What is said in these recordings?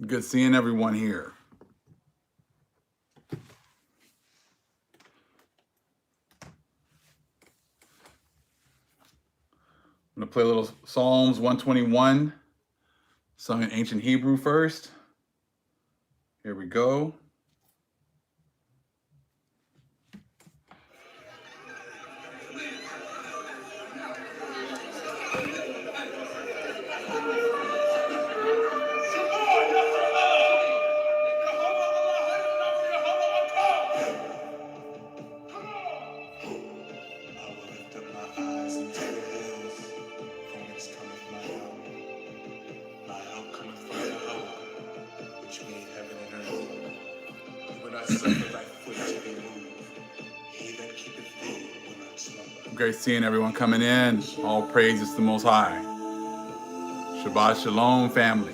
Good seeing everyone here. I'm going to play a little Psalms 121, sung in ancient Hebrew first. Here we go. Great seeing everyone coming in. All praises to the Most High. Shabbat Shalom, family.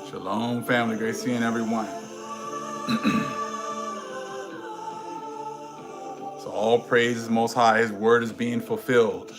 Shalom, family. Great seeing everyone. So all praises Most High. His word is being fulfilled.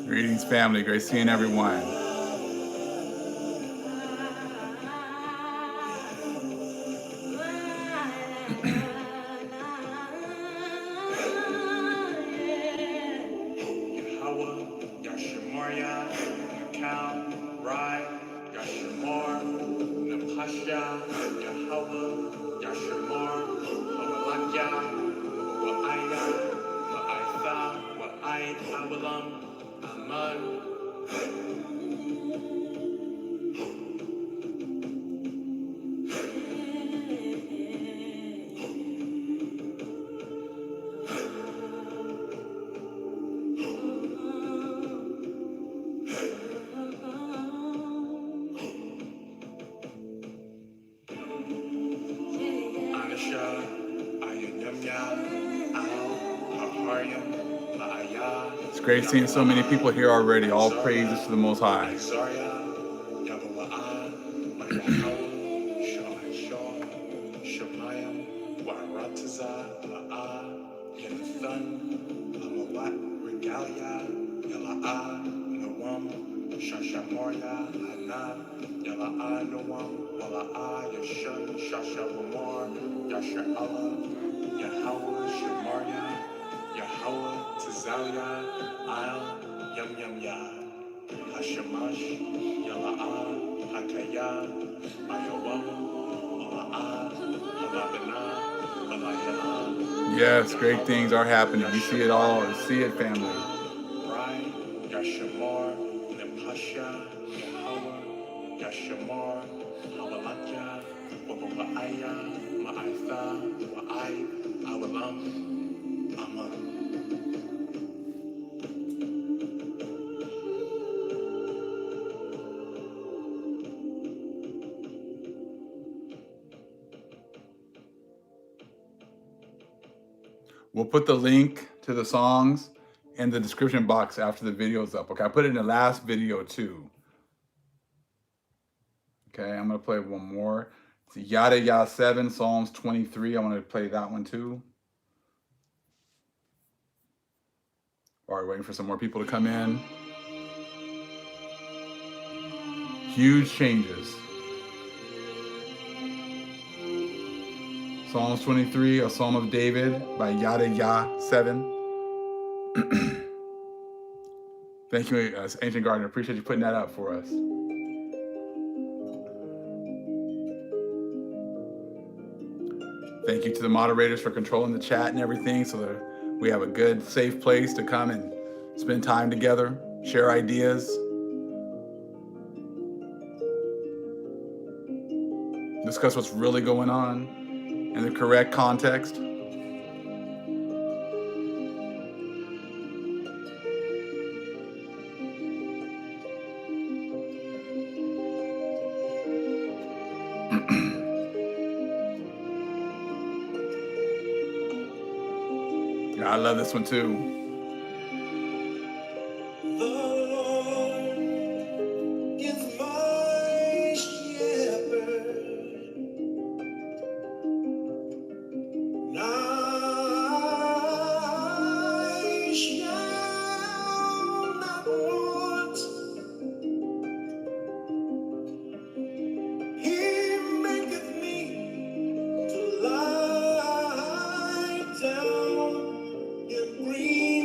Greetings, family. Great seeing everyone. It's great seeing so many people here already. All praises to the Most High. Yes, great things are happening. We see it all. We see it, family. We'll put the link to the songs in the description box after the video's up. Okay, I put it in the last video too. Okay, I'm gonna play one more. It's Yada Yada 7, Psalms 23. I want to play that one too. All right, waiting for some more people to come in. Huge changes. Psalms 23, a Psalm of David by Yada Yah 7. Thank you, Ancient Gardener. Appreciate you putting that up for us. Thank you to the moderators for controlling the chat and everything so that we have a good, safe place to come and spend time together, share ideas, discuss what's really going on in the correct context. Yeah, I love this one too. The Lord is my shepherd, I shall not want. He maketh me to lie down in green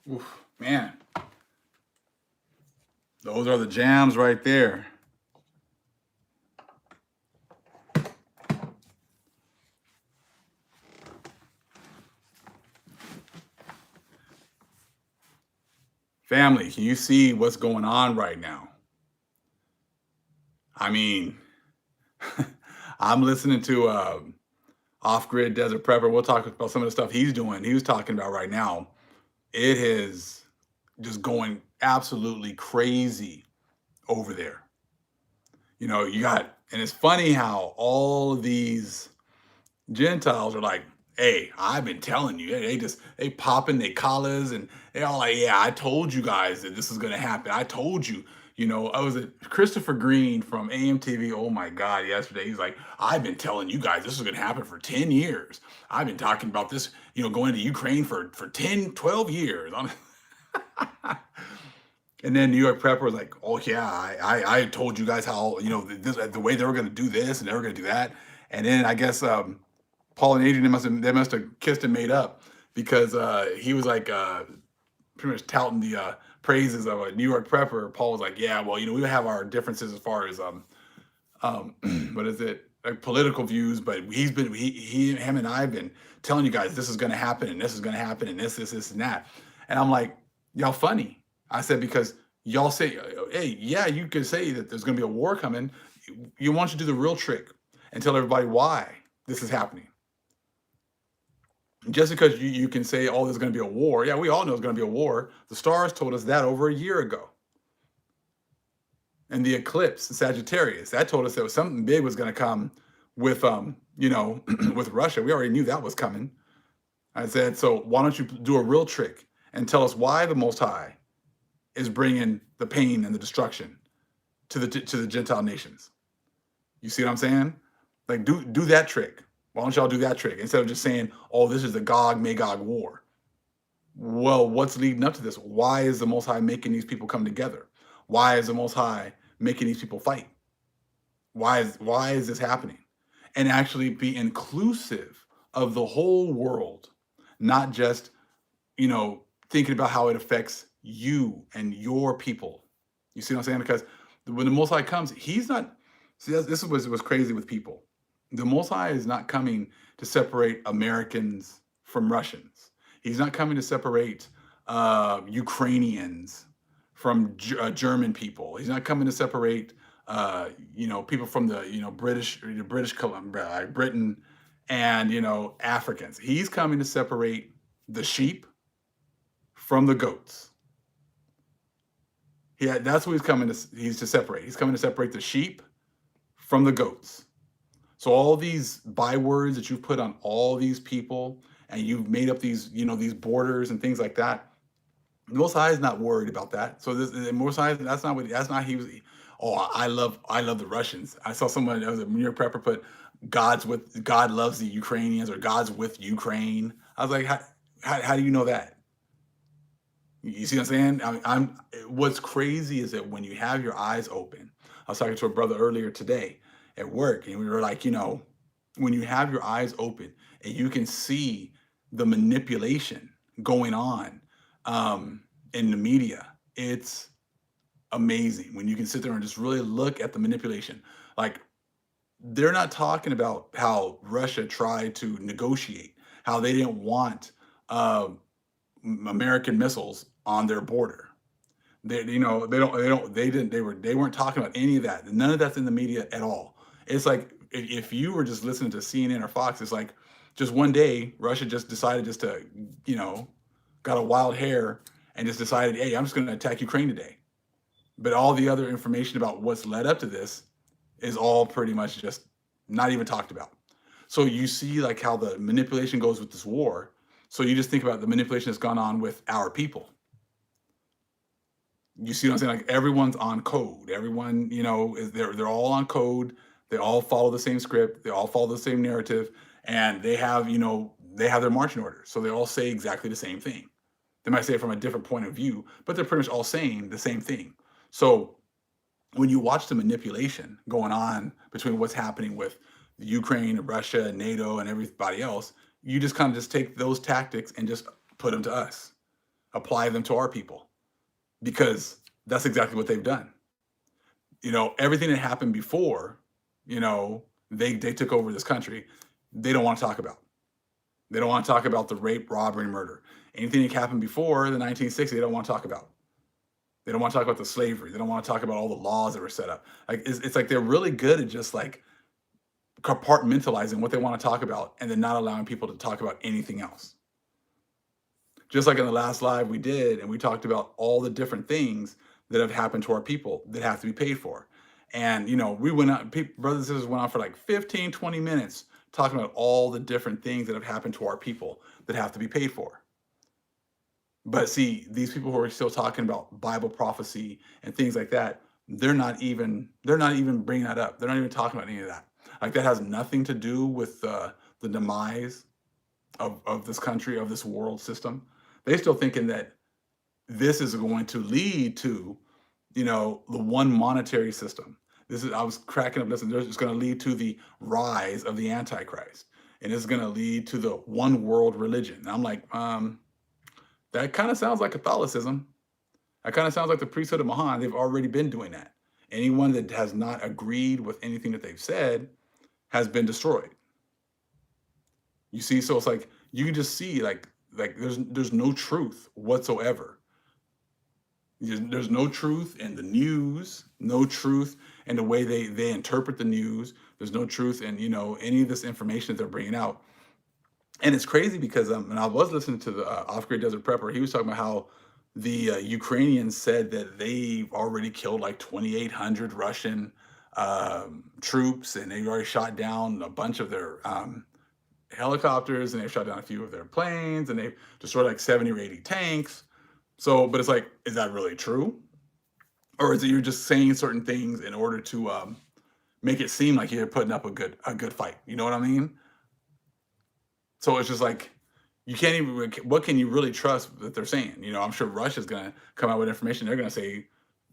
Oof, man, those are the jams right there. Family, can you see what's going on right now? I mean, I'm listening to Off Grid Desert Prepper. We'll talk about some of the stuff he's doing. He was talking about right now. It is just going absolutely crazy over there. You know, you got, and it's funny how all of these Gentiles are like, hey, I've been telling you. They popping their collars and they all like, yeah, I told you guys that this is gonna happen. I told you. You know, I was at Christopher Green from AMTV. Oh my God, yesterday. He's like, I've been telling you guys this is gonna happen for 10 years. I've been talking about this, going to Ukraine for 10, 12 years. And then New York Prepper was like, "Oh yeah, I told you guys how the way they were going to do this and they were going to do that." And then I guess Paul and Adrian they must have kissed and made up because he was like pretty much touting the praises of a New York Prepper. Paul was like, "Yeah, well, we have our differences as far as what is it, like political views, but him and I have been telling you guys this is going to happen and this is going to happen and this and that." And I'm like, "Y'all funny." I said because y'all say, "Hey, yeah, you could say that there's going to be a war coming. You want to do the real trick and tell everybody why this is happening. Just because you can say, oh, there's going to be a war. Yeah, we all know there's going to be a war. The stars told us that over a year ago. And the eclipse, the Sagittarius, that told us that something big was going to come with, with Russia. We already knew that was coming. I said, so why don't you do a real trick and tell us why the Most High is bringing the pain and the destruction to the Gentile nations? You see what I'm saying? Like, do that trick. Why don't y'all do that trick instead of just saying, oh, this is the Gog Magog war? Well, what's leading up to this? Why is the Most High making these people come together? Why is the Most High making these people fight? Why is this happening? And actually be inclusive of the whole world, not just, thinking about how it affects you and your people. You see what I'm saying? Because when the Most High comes, he's not. See, this is what's crazy with people. The Most High is not coming to separate Americans from Russians. He's not coming to separate Ukrainians from German people. He's not coming to separate people from the British Columbia, Britain, and Africans. He's coming to separate the sheep from the goats. Yeah, that's what he's to separate. He's coming to separate the sheep from the goats. So all these bywords that you've put on all these people, and you've made up these borders and things like that. The Most High is not worried about that. So the Most High, that's not he was. Oh, I love the Russians. I saw someone that was a New York Prepper put God loves the Ukrainians or God's with Ukraine. I was like, how do you know that? You see what I'm saying? What's crazy is that when you have your eyes open. I was talking to a brother earlier today at work, and we were like, when you have your eyes open and you can see the manipulation going on in the media, it's amazing when you can sit there and just really look at the manipulation. Like, they're not talking about how Russia tried to negotiate, how they didn't want American missiles on their border. They weren't talking about any of that. None of that's in the media at all. It's like if you were just listening to CNN or Fox, it's like just one day Russia just decided just to, got a wild hair and just decided, hey, I'm just going to attack Ukraine today. But all the other information about what's led up to this is all pretty much just not even talked about. So you see like how the manipulation goes with this war. So you just think about the manipulation that's gone on with our people. You see what I'm saying? Like everyone's on code. Everyone, they're all on code. They all follow the same script. They all follow the same narrative, and they have their marching orders. So they all say exactly the same thing. They might say it from a different point of view, but they're pretty much all saying the same thing. So when you watch the manipulation going on between what's happening with Ukraine and Russia and NATO and everybody else, you just kind of just take those tactics and just put them to us. apply them to our people, because that's exactly what they've done. Everything that happened before, you know, they took over this country, they don't want to talk about. They don't want to talk about the rape, robbery, and murder. Anything that happened before the 1960s, they don't want to talk about. They don't want to talk about the slavery. They don't want to talk about all the laws that were set up. Like it's like they're really good at just like compartmentalizing what they want to talk about and then not allowing people to talk about anything else. Just like in the last live we did, and we talked about all the different things that have happened to our people that have to be paid for. And, we went out, brothers and sisters went on for like 15, 20 minutes talking about all the different things that have happened to our people that have to be paid for. But see, these people who are still talking about Bible prophecy and things like that, they're not even bringing that up. They're not even talking about any of that. Like that has nothing to do with the demise of this country, of this world system. They still thinking that this is going to lead to, the one monetary system. I was cracking up. Listen, it's going to lead to the rise of the Antichrist, and it's going to lead to the one world religion. And I'm like, that kind of sounds like Catholicism. That kind of sounds like the priesthood of Mahan. They've already been doing that. Anyone that has not agreed with anything that they've said has been destroyed. You see, so it's like you can just see like there's no truth whatsoever. There's no truth in the news, no truth in the way they interpret the news. There's no truth in any of this information that they're bringing out. And it's crazy because and I was listening to the Off-Grid Desert Prepper. He was talking about how the Ukrainians said that they've already killed like 2,800 Russian troops, and they've already shot down a bunch of their helicopters, and they've shot down a few of their planes, and they've destroyed like 70 or 80 tanks. So, but it's like, is that really true? Or is it you're just saying certain things in order to make it seem like you're putting up a good fight? You know what I mean? So it's just like you can't even. What can you really trust that they're saying? I'm sure Russia's gonna come out with information. They're gonna say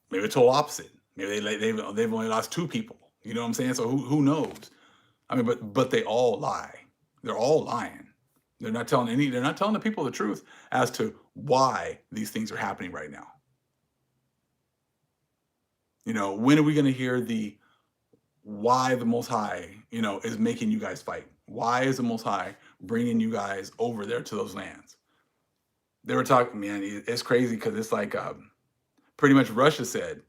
maybe the total opposite. Maybe they've only lost 2 people. You know what I'm saying? So who knows? I mean, but they all lie. They're all lying. They're not telling the people the truth as to why these things are happening right now. When are we going to hear why the Most High, is making you guys fight? Why is the Most High bringing you guys over there to those lands? They were talking, man, it's crazy because it's like pretty much Russia said,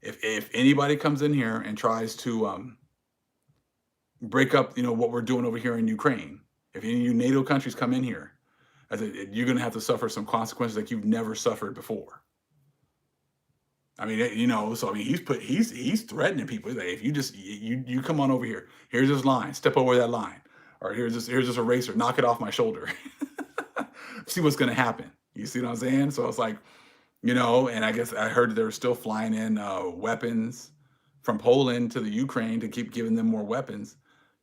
if anybody comes in here and tries to break up, what we're doing over here in Ukraine, if any of you NATO countries come in here, I said, you're going to have to suffer some consequences like you've never suffered before. I mean, so I mean, he's threatening people. He's like, if you just you come on over here, here's this line, step over that line, or here's this eraser, knock it off my shoulder. See what's going to happen. You see what I'm saying? So it's like, and I guess I heard they're still flying in weapons from Poland to the Ukraine to keep giving them more weapons,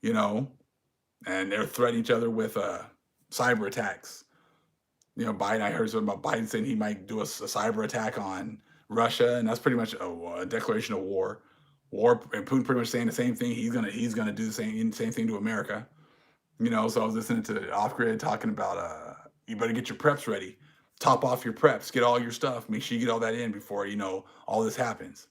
and they're threatening each other with cyber attacks. Biden, I heard something about Biden saying he might do a cyber attack on Russia, and that's pretty much a declaration of war. And Putin pretty much saying the same thing. He's gonna do the same thing to America. So I was listening to Off Grid talking about you better get your preps ready, top off your preps, get all your stuff, make sure you get all that in before all this happens.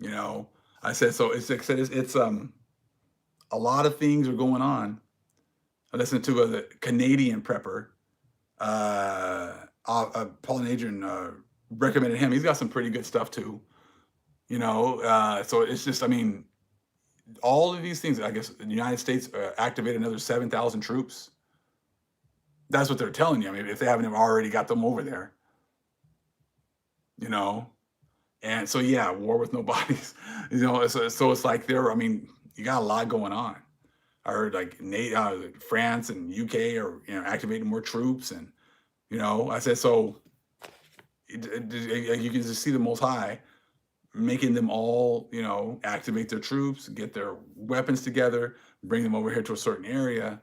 I said so. It's a lot of things are going on. I listened to the Canadian prepper, Paul Adrian recommended him. He's got some pretty good stuff too. So it's just, I mean, all of these things. I guess the United States activated another 7,000 troops. That's what they're telling you. I mean, if they haven't already got them over there, and so yeah, war with no bodies. So it's like I mean, you got a lot going on. I heard like France and UK are activating more troops, and I said so. You can just see the Most High making them all activate their troops, get their weapons together, bring them over here to a certain area.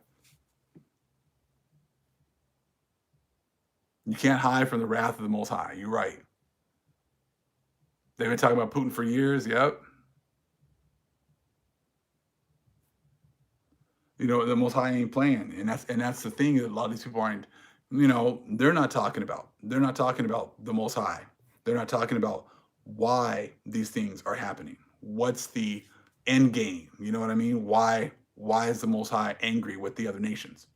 You can't hide from the wrath of the Most High. You're right. They've been talking about Putin for years. Yep. The Most High ain't playing, and that's the thing that a lot of these people aren't. They're not talking about. They're not talking about the Most High. They're not talking about why these things are happening. What's the end game? You know what I mean? Why is the Most High angry with the other nations?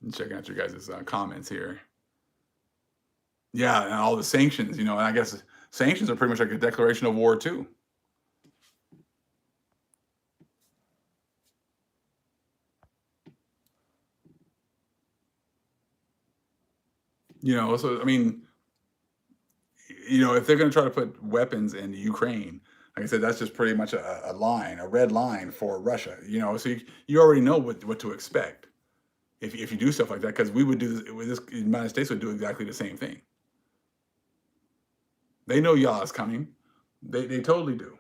I'm checking out your guys' comments here. Yeah, and all the sanctions. And I guess sanctions are pretty much like a declaration of war too. So I mean, if they're going to try to put weapons in Ukraine, like I said, that's just pretty much a line, a red line for Russia. So you already know what to expect if you do stuff like that, because we would do this, with this, the United States would do exactly the same thing. They know y'all is coming. They totally do.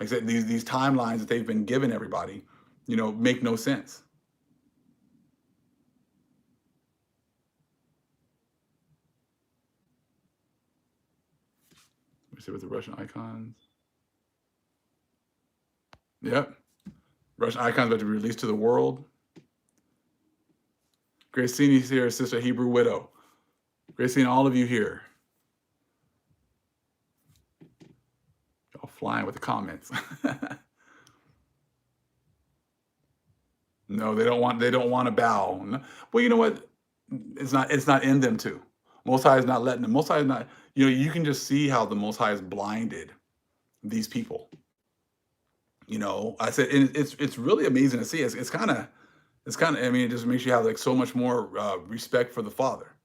Like I said, these timelines that they've been giving everybody, make no sense. Let me see with the Russian icons. Yep. Russian icons about to be released to the world. Gracini's here, Sister Hebrew Widow. Gracine, all of you here. Y'all flying with the comments. No, they don't want to bow. Well, you know what? It's not in them to. Most High is not letting them. Most High is not. You can just see how the Most High has blinded these people. I said, and it's really amazing to see. It's kind of. I mean, it just makes you have like so much more respect for the Father,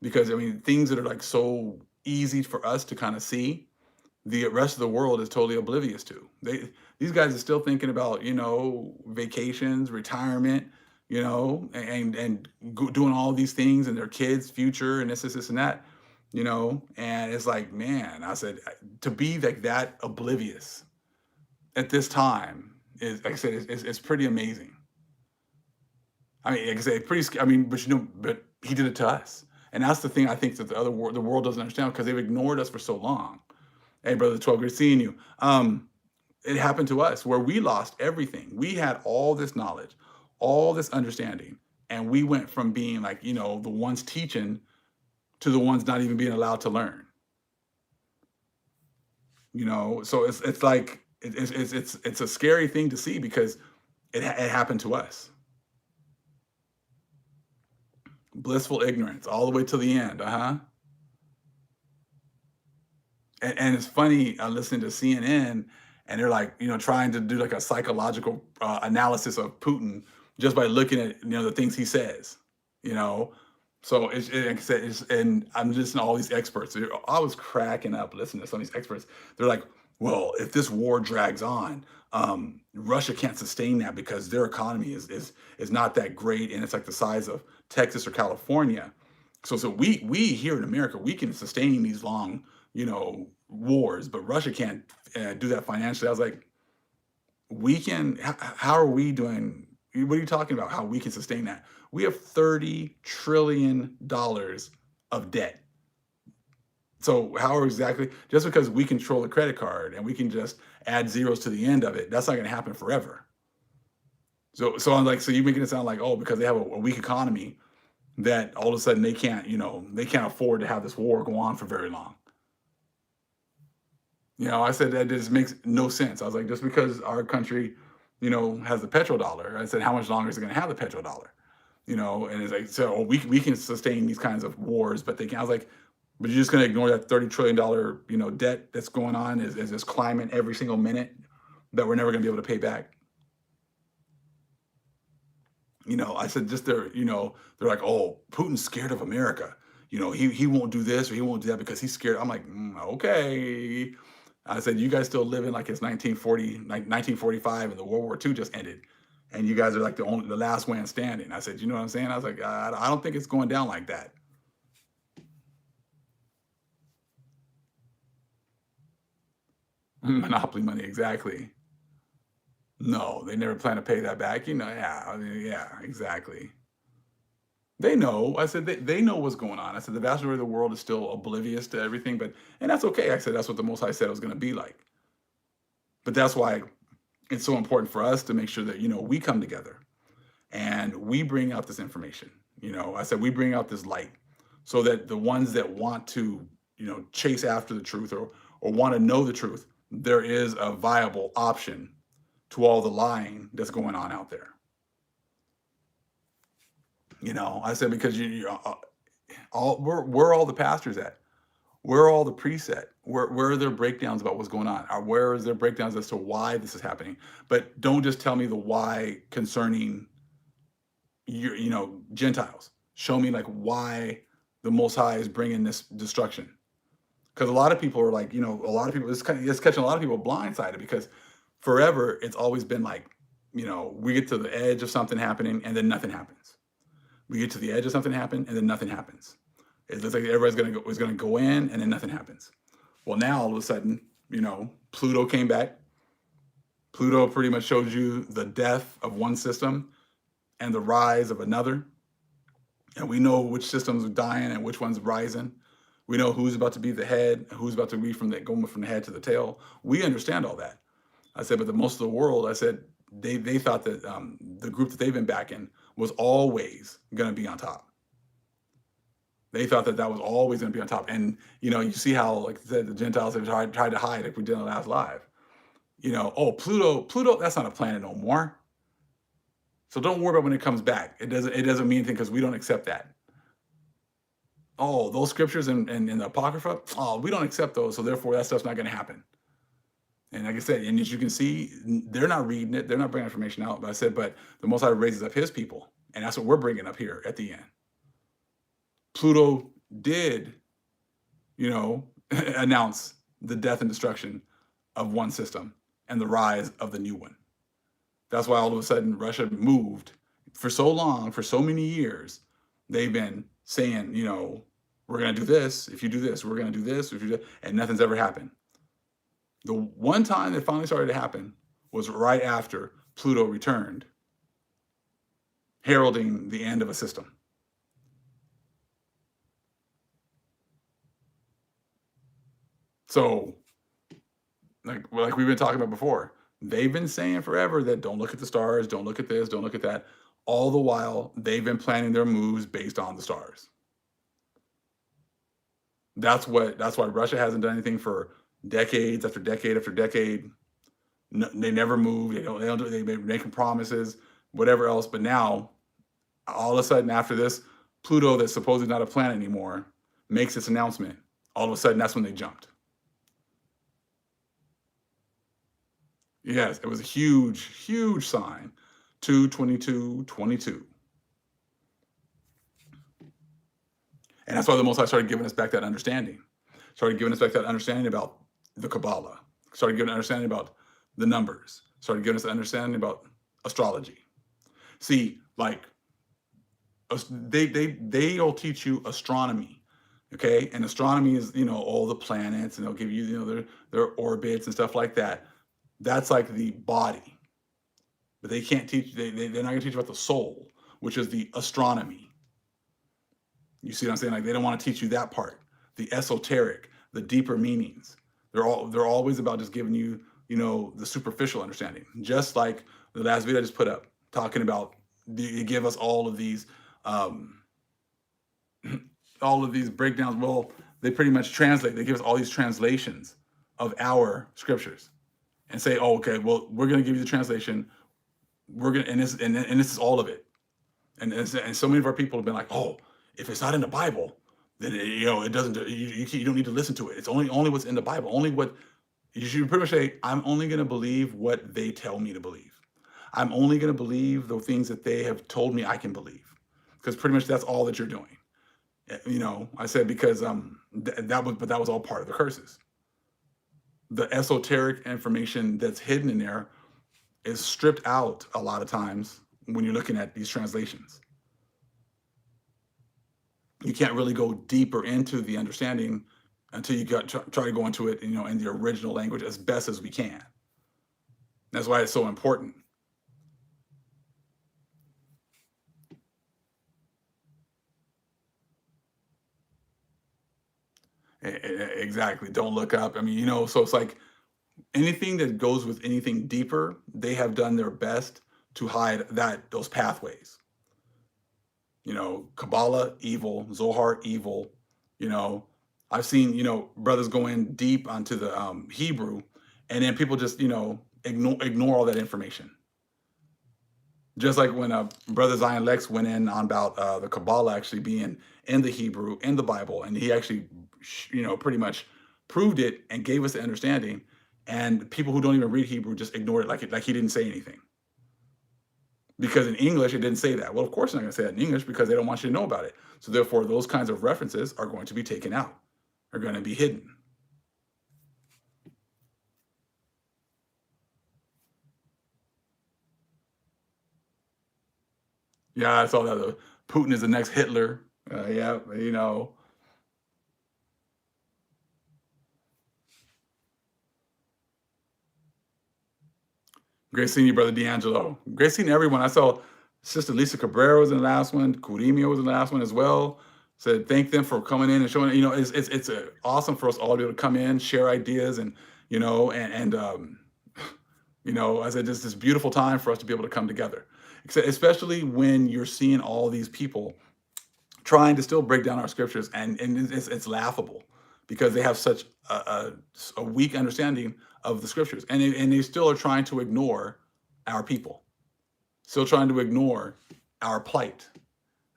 because I mean, things that are like so easy for us to kind of see, the rest of the world is totally oblivious to. These guys are still thinking about vacations, retirement, and doing all these things and their kids' future and this and that, and it's like, man, I said, to be like that oblivious at this time is, like I said, it's pretty amazing. I mean, like I say, I mean, but he did it to us, and that's the thing I think that the world doesn't understand, because they've ignored us for so long. Hey, brother 12, great seeing you. It happened to us where we lost everything. We had all this knowledge, all this understanding, and we went from being like, the ones teaching to the ones not even being allowed to learn. So it's like it's a scary thing to see, because it happened to us. Blissful ignorance all the way to the end. And it's funny, listening to CNN, and they're like, trying to do like a psychological analysis of Putin just by looking at the things he says. You know, so like I said, and I'm listening to all these experts. I was cracking up listening to some of these experts. They're like, well, if this war drags on, Russia can't sustain that because their economy is not that great, and it's like the size of Texas or California. So we here in America, we can sustain these long, wars, but Russia can't do that financially. I was like, we can. How are we doing? What are you talking about? How we can sustain that? We have $30 trillion of debt. So how are exactly, just because we control the credit card and we can just add zeros to the end of it, that's not going to happen forever. So I'm like, so you're making it sound like, oh, because they have a weak economy, that all of a sudden they can't afford to have this war go on for very long. I said that just makes no sense. I was like, just because our country, has the petrodollar, I said, how much longer is it going to have the petrodollar? And it's like, so we can sustain these kinds of wars, but they can. I was like, but you're just going to ignore that $30 trillion, debt that's going on, is just climbing every single minute, that we're never going to be able to pay back. I said, just they're like, oh, Putin's scared of America. He won't do this or he won't do that because he's scared. I'm like, okay. I said, you guys still living like it's 1945, and the World War II just ended, and you guys are like the last man standing. I said, you know what I'm saying? I was like, I don't think it's going down like that. Monopoly money, exactly. No, they never plan to pay that back. Yeah, I mean, yeah, exactly. They know. I said they know what's going on. I said the vast majority of the world is still oblivious to everything, but and that's okay. I said that's what the Most High said it was going to be like. But that's why it's so important for us to make sure that we come together and we bring out this information. I said we bring out this light so that the ones that want to chase after the truth or want to know the truth, there is a viable option to all the lying that's going on out there. I said because where are all the pastors at? Where are all the priests at? Where are their breakdowns about what's going on? Or where is their breakdowns as to why this is happening? But don't just tell me the why concerning Gentiles. Show me like why the Most High is bringing this destruction. Because a lot of people are like, a lot of people, it's catching a lot of people blindsided because forever it's always been like, we get to the edge of something happening and then nothing happens. We get to the edge of something happen and then nothing happens. It looks like everybody's gonna go in and then nothing happens. Well, now all of a sudden, Pluto came back. Pluto pretty much shows you the death of one system and the rise of another. And we know which systems are dying and which one's rising. We know who's about to be the head and who's about to be going from the head to the tail. We understand all that. I said, but the most of the world, I said, they thought that the group that they've been backing was always going to be on top. They thought that was always going to be on top. And, you see how, like I said, the Gentiles have tried to hide, like we did in the last live. Oh, Pluto, that's not a planet no more. So don't worry about when it comes back. It doesn't mean anything because we don't accept that. Oh, those scriptures in the Apocrypha, oh, we don't accept those. So therefore that stuff's not going to happen. And like I said, and as you can see, they're not reading it. They're not bringing information out. But I said, but the Most High raises up his people. And that's what we're bringing up here at the end. Pluto did, announce the death and destruction of one system and the rise of the new one. That's why all of a sudden Russia moved for so long, for so many years. They've been saying, we're going to do this. If you do this, we're going to do this. If you do, and nothing's ever happened. The one time that finally started to happen was right after Pluto returned, heralding the end of a system. So, like we've been talking about before, they've been saying forever that don't look at the stars, don't look at this, don't look at that. All the while, they've been planning their moves based on the stars. That's why Russia hasn't done anything for decades after decade after decade. No, they never move. They've been making promises, whatever else. But now, all of a sudden, after this, Pluto, that's supposedly not a planet anymore, makes its announcement. All of a sudden, that's when they jumped. Yes, it was a huge, huge sign. 2/22/22. And that's why the Most High started giving us back that understanding. Started giving us back that understanding about the Kabbalah. Started giving us understanding about the numbers. Started giving us an understanding about astrology. See, like they'll teach you astronomy, okay? And astronomy is all the planets, and they'll give you their orbits and stuff like that. That's like the body, but they can't teach. They're not going to teach about the soul, which is the astronomy. You see what I'm saying? Like they don't want to teach you that part, the esoteric, the deeper meanings. They're always about just giving you the superficial understanding. Just like the last video I just put up, talking about you give us all of these breakdowns. Well, they pretty much translate. They give us all these translations of our scriptures, and say, "Oh, okay. Well, we're going to give you the translation. We're gonna and this is all of it." And so many of our people have been like, "Oh, if it's not in the Bible, then it doesn't. You don't need to listen to it. It's only what's in the Bible. Only what you should pretty much say. I'm only going to believe what they tell me to believe. I'm only going to believe the things that they have told me I can believe, because pretty much that's all that you're doing." I said because that was all part of the curses. The esoteric information that's hidden in there is stripped out a lot of times when you're looking at these translations. You can't really go deeper into the understanding until you try to go into it, in the original language as best as we can. That's why it's so important. Exactly. Don't look up. I mean, so it's like anything that goes with anything deeper, they have done their best to hide those pathways. Kabbalah, evil. Zohar, evil. You know, I've seen, brothers go in deep onto the Hebrew, and then people just, ignore all that information. Just like when Brother Zion Lex went in on about the Kabbalah actually being in the Hebrew, in the Bible, and he actually, pretty much proved it and gave us the understanding. And people who don't even read Hebrew just ignored it like he didn't say anything. Because in English, it didn't say that. Well, of course, they're not going to say that in English because they don't want you to know about it. So therefore, those kinds of references are going to be taken out, are going to be hidden. Yeah, I saw that. Putin is the next Hitler. Yeah, Great seeing you, Brother D'Angelo. Great seeing everyone. I saw Sister Lisa Cabrera was in the last one. Curimio was in the last one as well. Said thank them for coming in and showing. It's awesome for us all to be able to come in, share ideas, and I said just this beautiful time for us to be able to come together. Especially when you're seeing all these people trying to still break down our scriptures, and it's laughable because they have such a weak understanding of the scriptures, and they still are trying to ignore our people, still trying to ignore our plight.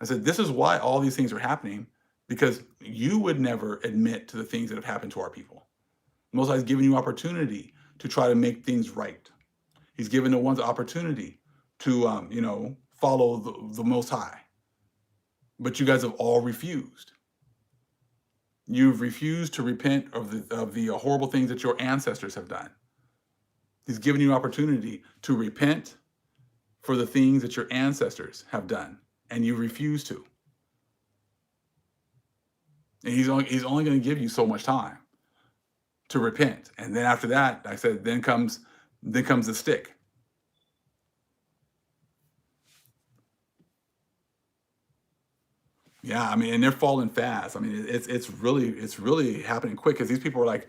I said, this is why all these things are happening, because you would never admit to the things that have happened to our people. Most High has given you opportunity to try to make things right. He's given the ones opportunity to, follow the Most High. But you guys have all refused. You've refused to repent of the horrible things that your ancestors have done. He's given you opportunity to repent for the things that your ancestors have done, and you refuse to. And he's only going to give you so much time to repent, and then after that, I said, then comes the stick. Yeah, I mean, and they're falling fast. I mean, it's really happening quick because these people are like,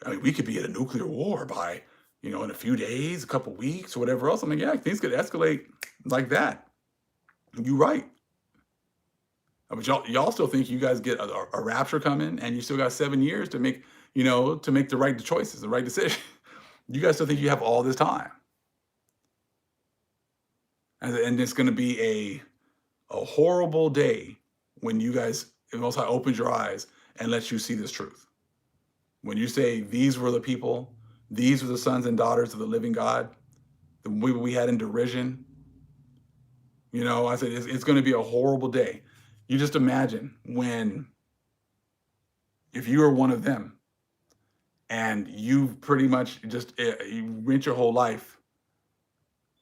I mean, we could be in a nuclear war by, in a few days, a couple weeks, or whatever else. I'm like, yeah, things could escalate like that. You're right. But y'all still think you guys get a rapture coming, and you still got 7 years to make, to make the right choices, the right decision. You guys still think you have all this time, and it's going to be a horrible day when you guys, the Most High opens your eyes and lets you see this truth. When you say, these were the people, these were the sons and daughters of the living God, the we had in derision, I said, it's going to be a horrible day. You just imagine if you are one of them and you pretty much just you went your whole life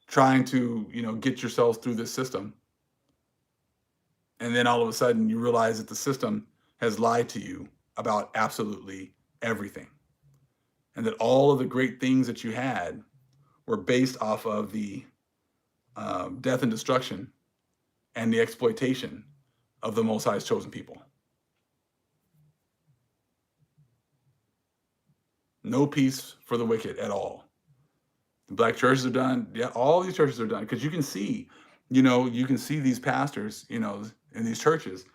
trying to, get yourselves through this system. And then all of a sudden you realize that the system has lied to you about absolutely everything. And that all of the great things that you had were based off of the death and destruction and the exploitation of the Most High's chosen people. No peace for the wicked at all. The black churches are done. Yeah, all these churches are done because you can see these pastors, in these churches,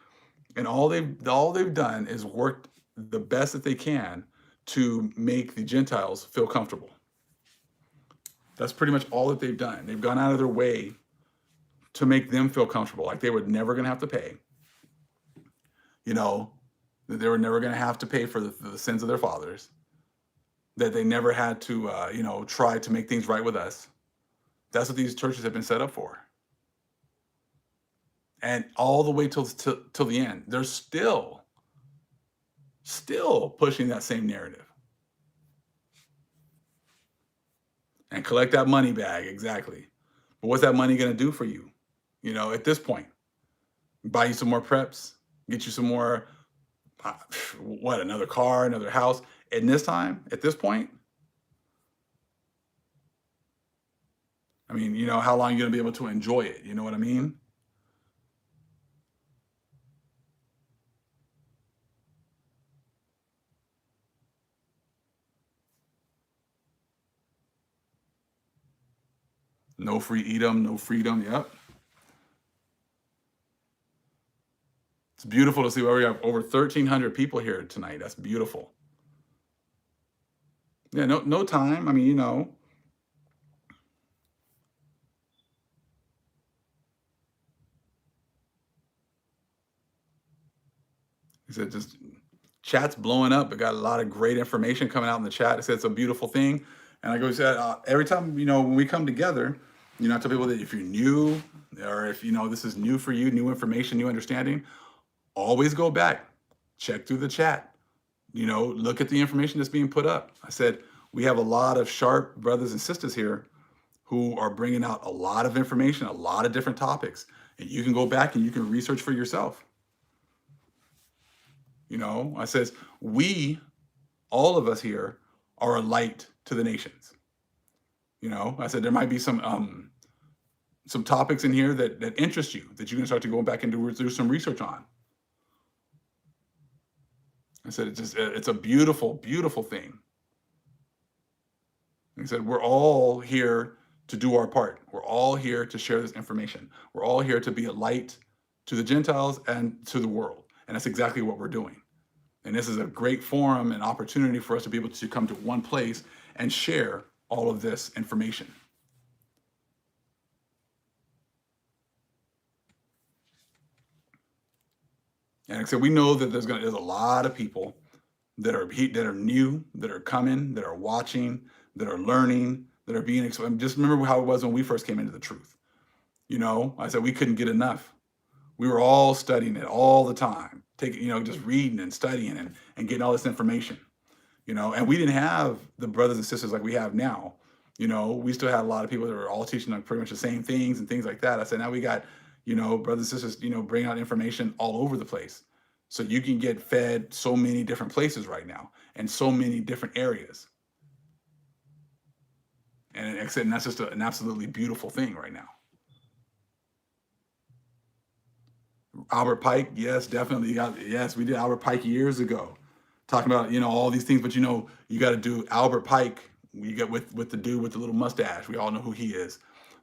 and all they've done is worked the best that they can to make the Gentiles feel comfortable. That's pretty much all that they've done. They've gone out of their way to make them feel comfortable, like they were never going to have to pay. That they were never going to have to pay for the sins of their fathers. That they never had to, try to make things right with us. That's what these churches have been set up for. And all the way till the end, they're still pushing that same narrative. And collect that money bag, exactly. But what's that money going to do for you? At this point, buy you some more preps, get you some more, another car, another house. And this time, at this point, I mean, how long are you going to be able to enjoy it? You know what I mean? No free Edom, no freedom. Yep. It's beautiful to see where we have over 1,300 people here tonight. That's beautiful. Yeah, no time. I mean, he said just chat's blowing up. It got a lot of great information coming out in the chat. It said it's a beautiful thing. And I go, said, every time, when we come together, I tell people that if you're new or if, this is new for you, new information, new understanding, always go back, check through the chat, look at the information that's being put up. I said, we have a lot of sharp brothers and sisters here who are bringing out a lot of information, a lot of different topics. And you can go back and you can research for yourself. I says, all of us here are a light to the nations. I said, there might be some topics in here that interest you, that you can start to go back and do some research on. I said, it's a beautiful, beautiful thing. He said, we're all here to do our part. We're all here to share this information. We're all here to be a light to the Gentiles and to the world. And that's exactly what we're doing. And this is a great forum and opportunity for us to be able to come to one place and share all of this information. And like I said, we know that there's a lot of people that are new, that are coming, that are watching, that are learning, that are being exposed. Just remember how it was when we first came into the truth. I said we couldn't get enough. We were all studying it all the time, just reading and studying and getting all this information. And we didn't have the brothers and sisters like we have now. We still had a lot of people that were all teaching like pretty much the same things and things like that. I said now we got, brothers and sisters, bringing out information all over the place. So you can get fed so many different places right now and so many different areas. And like I said, that's just an absolutely beautiful thing right now. Albert Pike, yes, definitely. Yes, we did Albert Pike years ago, talking about all these things. But you got to do Albert Pike. You get with the dude with the little mustache. We all know who he is.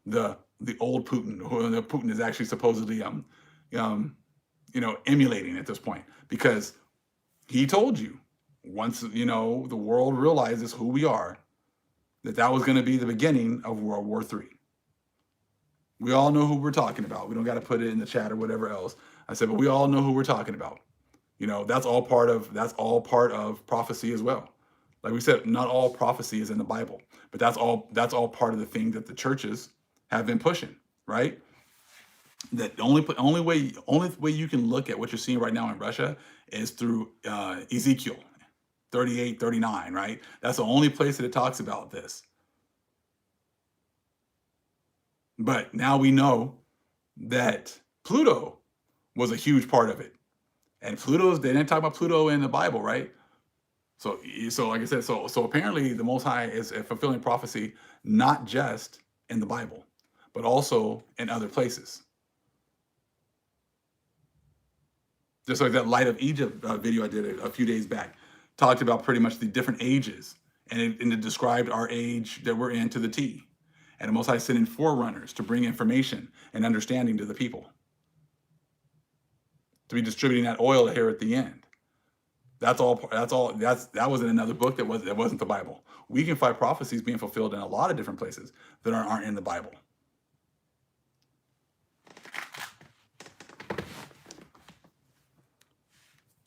The old Putin, who the Putin is actually supposedly emulating at this point, because he told you once the world realizes who we are, that was going to be the beginning of World War III. We all know who we're talking about. We don't got to put it in the chat or whatever else. I said, but we all know who we're talking about. That's all part of prophecy as well. Like we said, not all prophecy is in the Bible, but that's all part of the thing that the churches have been pushing, right? That the only way you can look at what you're seeing right now in Russia is through Ezekiel 38, 39, right? That's the only place that it talks about this. But now we know that Pluto was a huge part of it. And they didn't talk about Pluto in the Bible, right? So like I said, so apparently the Most High is fulfilling prophecy, not just in the Bible, but also in other places. Just like that Light of Egypt video I did a few days back, talked about pretty much the different ages, and it described our age that we're in to the T. And the Most High sent in forerunners to bring information and understanding to the people, to be distributing that oil here at the end. That was in another book that wasn't the Bible. We can find prophecies being fulfilled in a lot of different places that aren't in the Bible.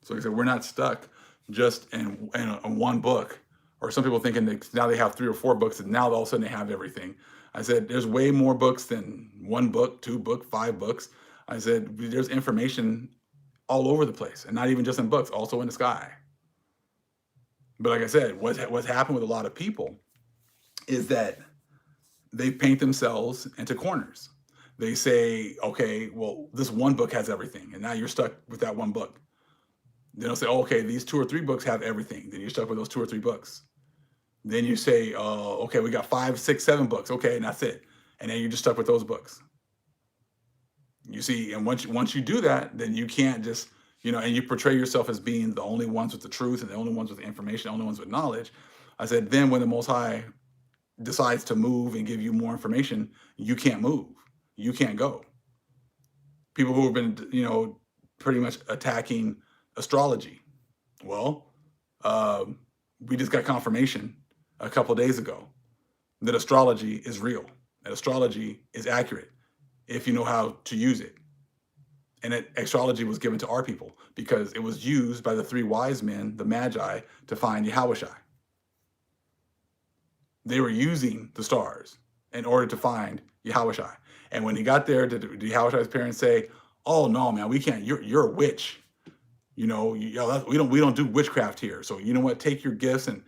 So like I said, we're not stuck just in one book, or some people thinking that now they have 3 or 4 books and now all of a sudden they have everything. I said, there's way more books than 1 book, 2 books, 5 books. I said, there's information all over the place, and not even just in books, also in the sky. But like I said, what's happened with a lot of people is that they paint themselves into corners. They say, okay, well, this one book has everything, and now you're stuck with that one book. Then they'll say, oh, okay, these 2 or 3 books have everything. Then you're stuck with those 2 or 3 books. Then you say, okay, we got 5, 6, 7 books. Okay, and that's it. And then you're just stuck with those books. You see, and once you do that, then you can't just, and you portray yourself as being the only ones with the truth and the only ones with the information, the only ones with knowledge. I said, then when the Most High decides to move and give you more information, you can't move. You can't go. People who have been, pretty much attacking astrology. Well, um, we just got confirmation a couple of days ago that astrology is real and astrology is accurate if you know how to use it. And astrology was given to our people because it was used by the three wise men, the Magi, to find Yahushua. They were using the stars in order to find Yahushua. And when he got there, did Yahushua's parents say, "Oh no, man, we can't. You're a witch. We don't do witchcraft here. So you know what? Take your gifts and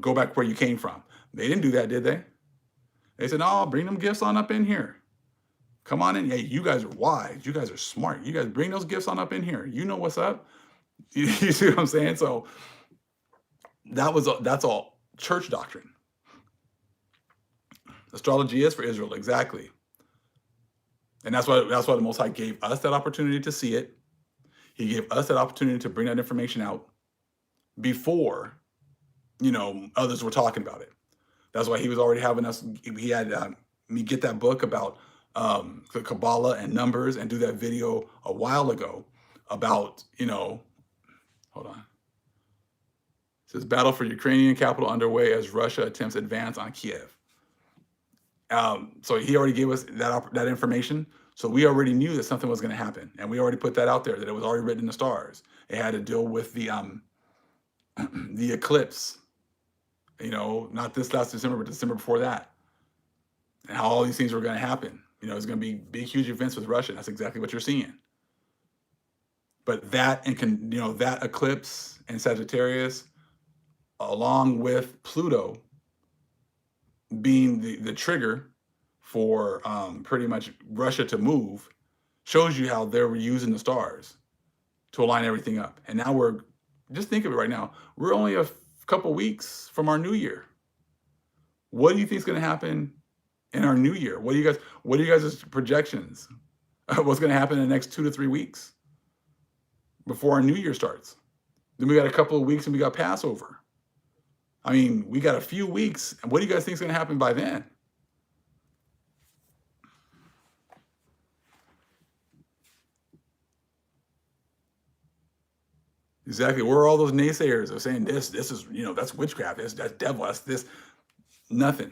go back where you came from." They didn't do that, did they? They said, "No, bring them gifts on up in here. Come on in. Hey, you guys are wise. You guys are smart. You guys bring those gifts on up in here. You know what's up." You see what I'm saying? So that's all church doctrine. Astrology is for Israel, exactly. And that's why the Most High gave us that opportunity to see it. He gave us that opportunity to bring that information out before, others were talking about it. That's why he was already having us. He had me get that book about the Kabbalah and numbers and do that video a while ago about, hold on. It says battle for Ukrainian capital underway as Russia attempts advance on Kiev. So he already gave us that information. So we already knew that something was going to happen, and we already put that out there, that it was already written in the stars. It had to deal with the the eclipse, not this last December, but December before that, and how all these things were going to happen. It's going to be big, huge events with Russia. That's exactly what you're seeing. But that and that eclipse and Sagittarius, along with Pluto being the trigger for pretty much Russia to move, shows you how they were using the stars to align everything up. And now just think of it right now, we're only a couple weeks from our new year. What do you think is going to happen in our new year? What are you guys' projections? What's going to happen in the next 2 to 3 weeks before our new year starts? Then we got a couple of weeks and we got Passover. I mean, we got a few weeks. And what do you guys think is going to happen by then? Exactly. Where are all those naysayers that are saying this is, that's witchcraft, that's devil, that's this? Nothing.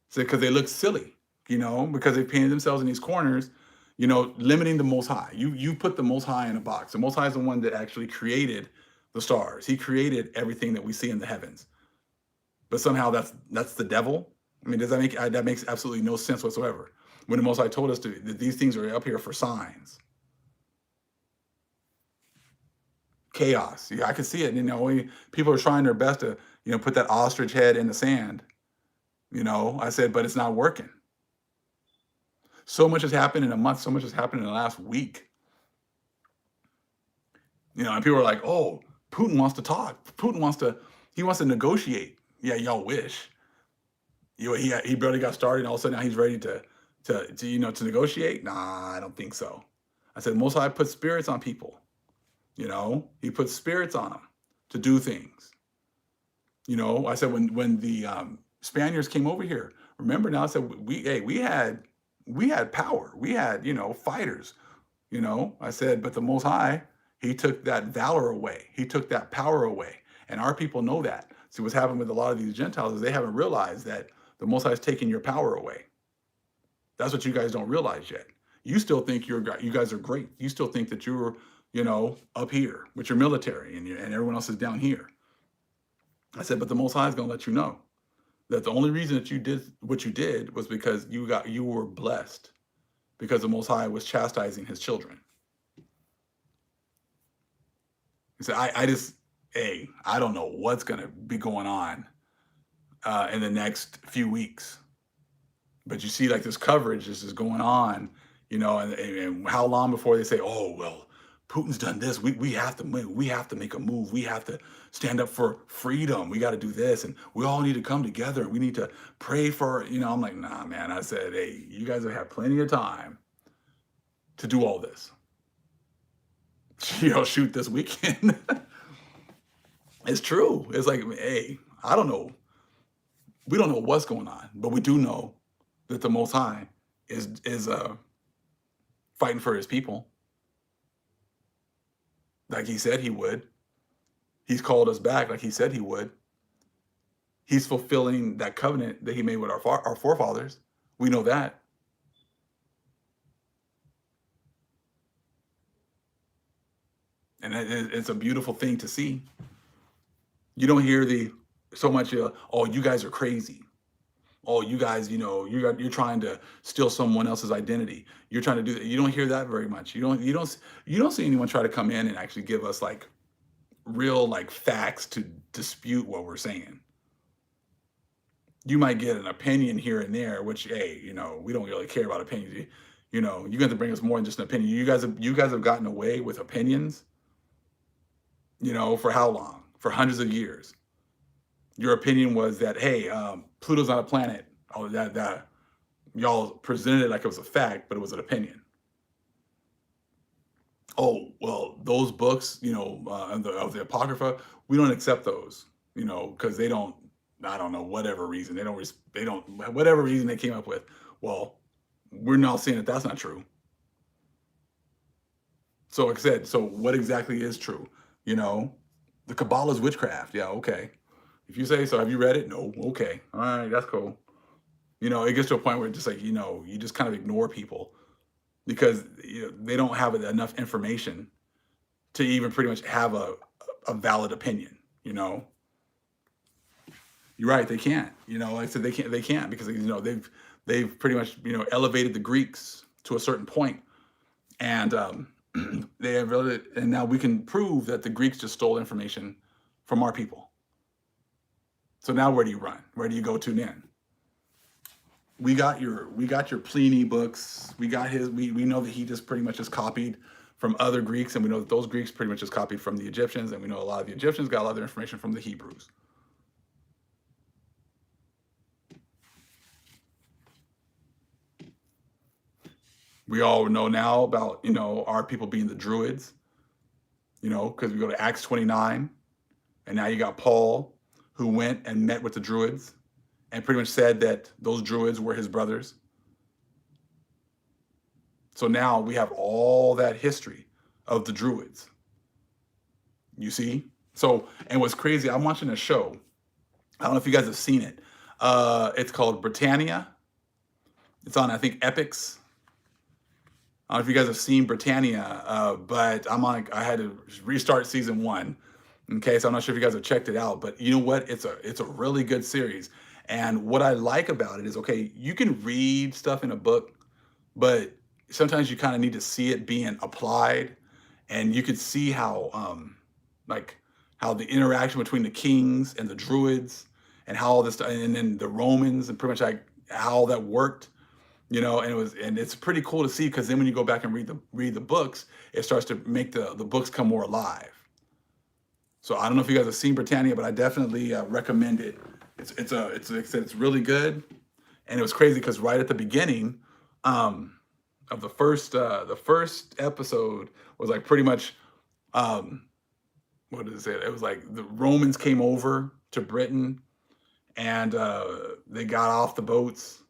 So because they look silly, because they painted themselves in these corners, limiting the Most High. You put the Most High in a box. The Most High is the one that actually created the stars. He created everything that we see in the heavens. But somehow that's the devil. I mean, does that makes absolutely no sense whatsoever. When the Most High told us that these things are up here for signs. Chaos. Yeah, I can see it. People are trying their best to, put that ostrich head in the sand. I said, but it's not working. So much has happened in a month. So much has happened in the last week. And people are like, "Oh, Putin wants to talk. He wants to negotiate." Yeah, y'all wish. He barely got started, and all of a sudden now he's ready to negotiate. Nah, I don't think so. I said, Most High put spirits on people. He puts spirits on them to do things. I said when the Spaniards came over here, remember now, I said we had power. We had, fighters. I said, but the Most High, he took that valor away. He took that power away. And our people know that. See, what's happened with a lot of these Gentiles is they haven't realized that the Most High is taking your power away. That's what you guys don't realize yet. You still think you guys are great. You still think that you're, up here with your military and everyone else is down here. I said, but the Most High is going to let you know that the only reason that you did what you did was because you were blessed, because the Most High was chastising his children. He said, I don't know what's going to be going on in the next few weeks. But you see, like, this coverage is going on, and how long before they say, "Oh, well, Putin's done this. We have to make a move. We have to stand up for freedom. We got to do this, and we all need to come together. We need to pray for." I'm like, nah, man. I said, hey, you guys have had plenty of time to do all this. Shoot this weekend. It's true. It's like, hey, I don't know. We don't know what's going on, but we do know that the Most High is fighting for his people, like he said he would. He's called us back, like he said he would. He's fulfilling that covenant that he made with our forefathers. We know that. And it's a beautiful thing to see. You don't hear the so much, oh, you guys are crazy. Oh, you guys, you're trying to steal someone else's identity. You're trying to do that. You don't hear that very much. You don't see anyone try to come in and actually give us like real like facts to dispute what we're saying. You might get an opinion here and there, which, hey, we don't really care about opinions. You have to bring us more than just an opinion. You guys have gotten away with opinions, for how long? For hundreds of years. Your opinion was that, hey, Pluto's not a planet. Oh, that y'all presented it like it was a fact, but it was an opinion. Oh, well, those books, of the Apocrypha, we don't accept those, because they don't. I don't know, whatever reason whatever reason they came up with. Well, we're now seeing that that's not true. So like I said, so what exactly is true? The Kabbalah is witchcraft. Yeah, okay. If you say so, have you read it? No. Okay. All right, that's cool. It gets to a point where just like, you just kind of ignore people because they don't have enough information to even pretty much have a valid opinion. You're right, they can't. Like I said, they can't because they've pretty much elevated the Greeks to a certain point, and they have really, and now we can prove that the Greeks just stole information from our people. So now where do you run? Where do you go to then? We got your Pliny books. We got his. We know that he just pretty much just copied from other Greeks, and we know that those Greeks pretty much just copied from the Egyptians, and we know a lot of the Egyptians got a lot of their information from the Hebrews. We all know now about our people being the Druids, because we go to Acts 29, and now you got Paul, who went and met with the Druids, and pretty much said that those Druids were his brothers. So now we have all that history of the Druids. You see? So, and what's crazy, I'm watching a show. I don't know if you guys have seen it. It's called Britannia. It's on, I think, Epics. I don't know if you guys have seen Britannia, but I had to restart season 1. Okay, so I'm not sure if you guys have checked it out, but you know what? It's a really good series. And what I like about it is, okay, you can read stuff in a book, but sometimes you kind of need to see it being applied, and you could see how the interaction between the kings and the Druids, and how all this, and then the Romans, and pretty much like how that worked. And it's pretty cool to see because then when you go back and read the books, it starts to make the books come more alive. So I don't know if you guys have seen Britannia, but I definitely recommend it. It's really good, and it was crazy because right at the beginning of the first episode was like pretty much what did it say? It was like the Romans came over to Britain, and they got off the boats.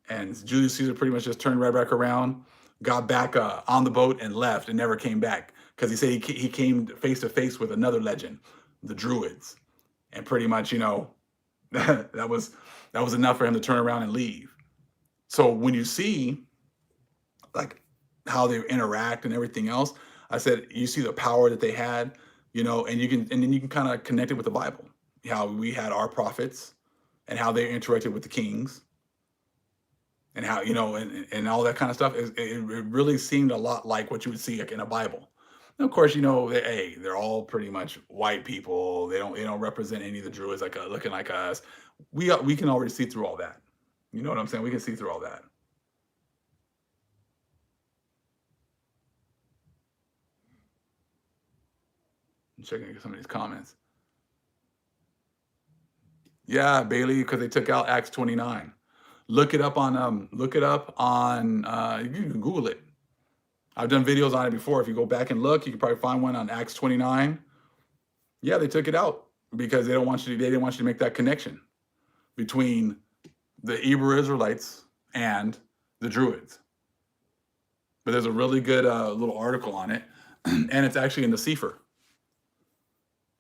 And Julius Caesar pretty much just turned right back around, got back on the boat and left and never came back because he said he came face to face with another legend, the Druids, and pretty much that was enough for him to turn around and leave. So when you see like how they interact and everything else, I said you see the power that they had, and then you can kind of connect it with the Bible, how we had our prophets and how they interacted with the kings. And how and all that kind of stuff it really seemed a lot like what you would see like in a Bible. And of course, they're all pretty much white people. They don't represent any of the Druids like looking like us. We can already see through all that. You know what I'm saying? We can see through all that. I'm checking some of these comments. Yeah, Bailey, because they took out Acts 29. Look it up on you can Google it. I've done videos on it before. If you go back and look, you can probably find one on Acts 29. Yeah, they took it out. because they didn't want you to make that connection between the Hebrew Israelites and the Druids. But there's a really good little article on it, and it's actually in the Sefer.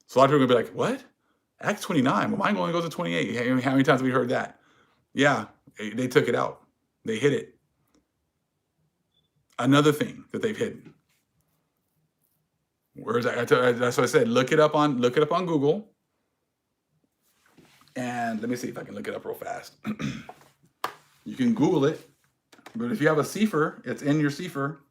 So a lot of people are gonna be like, "What? Acts 29? Well, mine only goes to 28. How many times have we heard that?" Yeah, they took it out. They hid it. Another thing that they've hidden. Where's that? That's what I said. Look it up on Google. And let me see if I can look it up real fast. You can Google it, but if you have a Sefer, it's in your Sefer.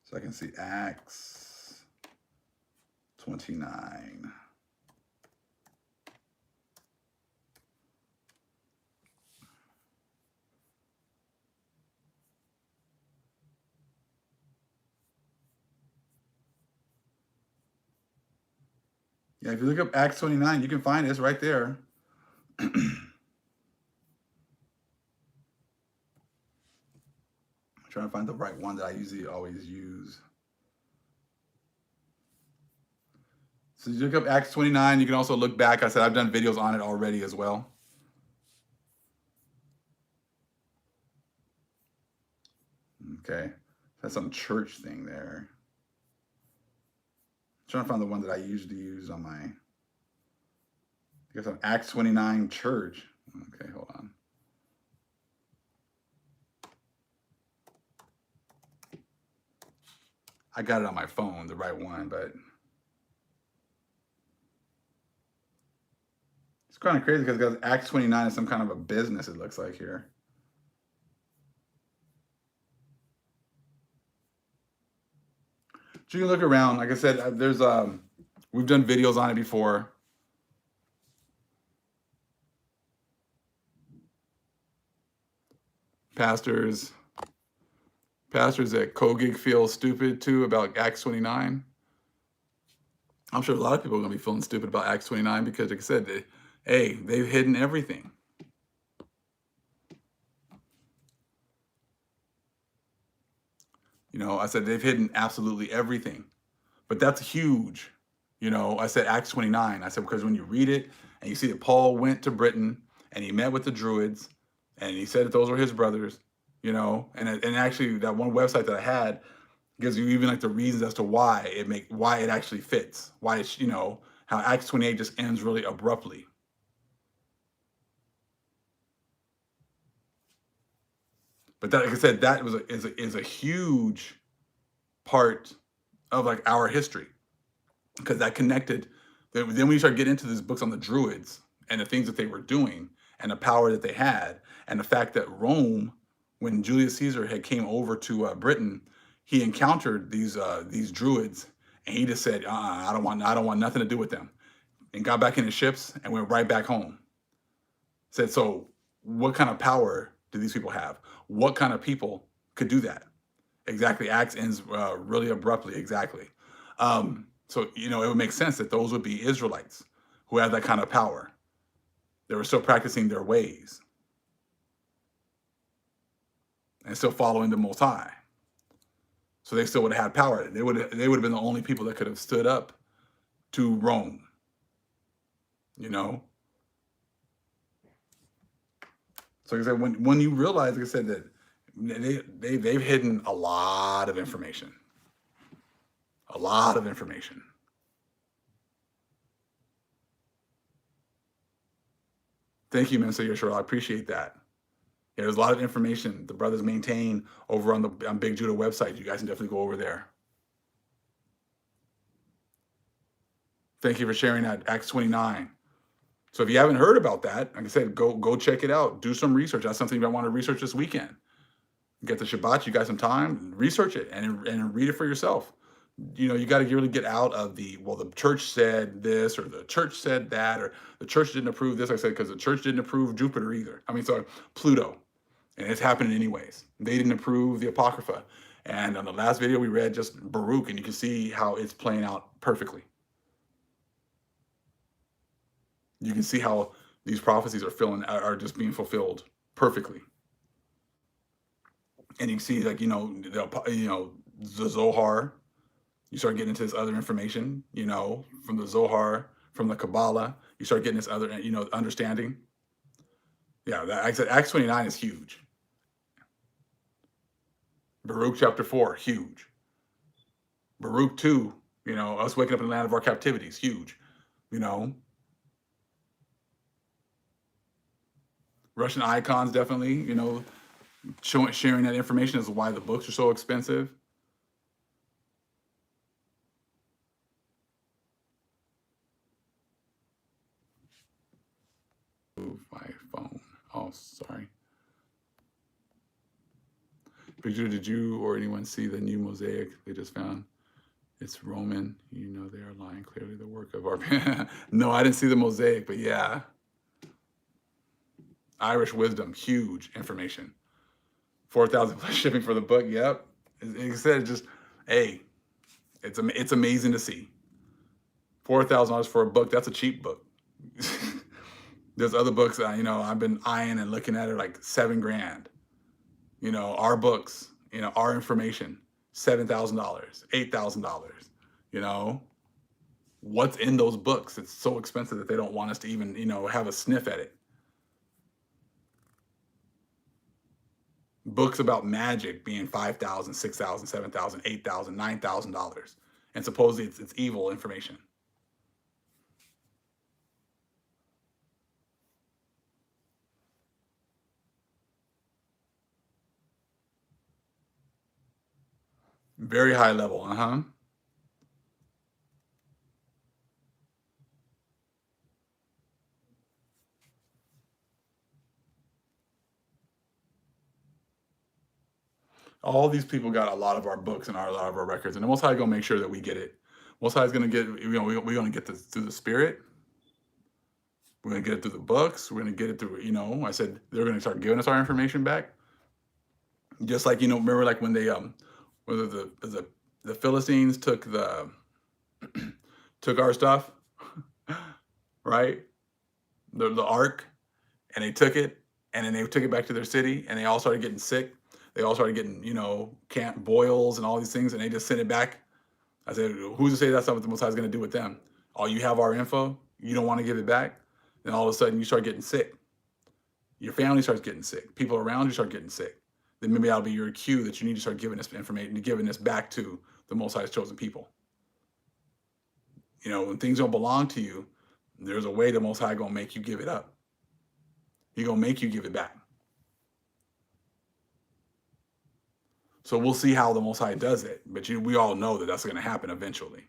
So I can see Acts 29. Yeah, if you look up Acts 29, you can find it. It's right there. I'm trying to find the right one that I usually always use. So you look up Acts 29. You can also look back. I said I've done videos on it already as well. Okay, that's some church thing there. I'm trying to find the one that I usually use on my. I guess on Acts 29 church. Okay, hold on. I got it on my phone, the right one, but it's kind of crazy because Acts 29 is some kind of a business, it looks like here. So you can look around. Like I said, there's we've done videos on it before. Pastors at Kogig feel stupid too about Acts 29. I'm sure a lot of people are going to be feeling stupid about Acts 29 because, like I said, they've hidden everything. You know, I said they've hidden absolutely everything, but that's huge. You know, I said Acts 29. I said because when you read it and you see that Paul went to Britain and he met with the Druids and he said that those were his brothers, you know, and actually that one website that I had gives you even like the reasons as to why it actually fits, why it's, you know, how Acts 28 just ends really abruptly. But that, like I said, that is a huge part of like our history because that connected. Then when you start getting into these books on the Druids and the things that they were doing and the power that they had and the fact that Rome, when Julius Caesar had came over to Britain, he encountered these Druids and he just said, I don't want nothing to do with them, and got back in his ships and went right back home. Said, so what kind of power do these people have? What kind of people could do that? Exactly. Acts ends really abruptly. Exactly. So, you know, it would make sense that those would be Israelites who have that kind of power. They were still practicing their ways and still following the Most High. So they still would have had power. They would have been the only people that could have stood up to Rome. You know. So like I said, when you realize, like I said, that they've hidden a lot of information. A lot of information. Thank you, Minister Yeshua. I appreciate that. Yeah, there's a lot of information the brothers maintain over on Big Judah website. You guys can definitely go over there. Thank you for sharing that, Acts 29. So if you haven't heard about that, like I said, go check it out. Do some research. That's something you might want to research this weekend. Get the Shabbat. You got some time. Research it and read it for yourself. You know, you got to really get out of the church said this or the church said that or the church didn't approve this. Like I said, because the church didn't approve Jupiter either. I mean, sorry, Pluto. And it's happening anyways. They didn't approve the Apocrypha. And on the last video, we read just Baruch, and you can see how it's playing out perfectly. You can see how these prophecies are just being fulfilled perfectly. And you can see, like, the Zohar. You start getting into this other information, from the Zohar, from the Kabbalah. You start getting this other, understanding. Yeah, I said Acts 29 is huge. Baruch chapter 4, huge. Baruch 2, us waking up in the land of our captivity is huge. Russian icons, definitely, sharing that information is why the books are so expensive. Move my phone. Oh, sorry. Victor, did you or anyone see the new mosaic they just found? It's Roman. They are lying. Clearly the work of our... No, I didn't see the mosaic, but yeah. Irish wisdom, huge information. 4,000 plus shipping for the book. Yep. It said just, hey, it's amazing to see. $4,000 for a book. That's a cheap book. There's other books, I've been eyeing and looking at it like $7,000. Our books, our information, $7,000, $8,000. What's in those books? It's so expensive that they don't want us to even, have a sniff at it. Books about magic being $5,000, $6,000, $7,000, $8,000, $9,000, and supposedly it's evil information. Very high level, All these people got a lot of our books and a lot of our records, and the Most High gonna make sure that we get it. Most High is gonna get, we're gonna get this through the Spirit. We're gonna get it through the books. We're gonna get it through, I said they're gonna start giving us our information back. Just like, remember like when they whether the Philistines took our stuff, right? The ark, and they took it, and then they took it back to their city, and they all started getting sick. They all started getting, camp boils and all these things, and they just sent it back. I said, who's to say that's not what the Most High is going to do with them? Oh, you have our info, you don't want to give it back, then all of a sudden you start getting sick. Your family starts getting sick. People around you start getting sick. Then maybe that'll be your cue that you need to start giving this information, giving this back to the Most High's chosen people. When things don't belong to you, there's a way the Most High gonna make you give it up. He gonna make you give it back. So we'll see how the Most High does it, but we all know that that's going to happen eventually.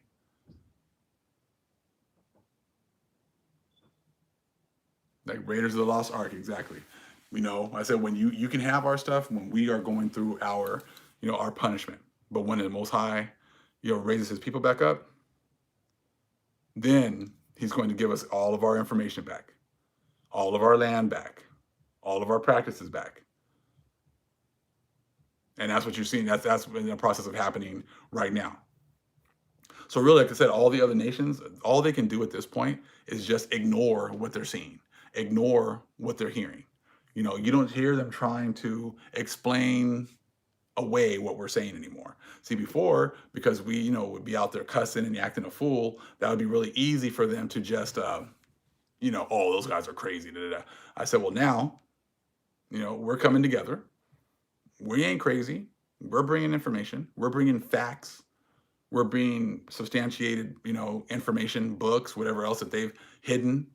Like Raiders of the Lost Ark, exactly. I said when you can have our stuff when we are going through our, our punishment. But when the Most High, raises his people back up, then he's going to give us all of our information back, all of our land back, all of our practices back. And that's what you're seeing. That's in the process of happening right now. So really, like I said, all the other nations, all they can do at this point is just ignore what they're seeing, ignore what they're hearing. You don't hear them trying to explain away what we're saying anymore. See, before, because we, would be out there cussing and acting a fool, that would be really easy for them to just, oh, those guys are crazy. Da, da, da. I said, well, now, we're coming together. We ain't crazy. We're bringing information. We're bringing facts. We're bringing substantiated, information, books, whatever else that they've hidden.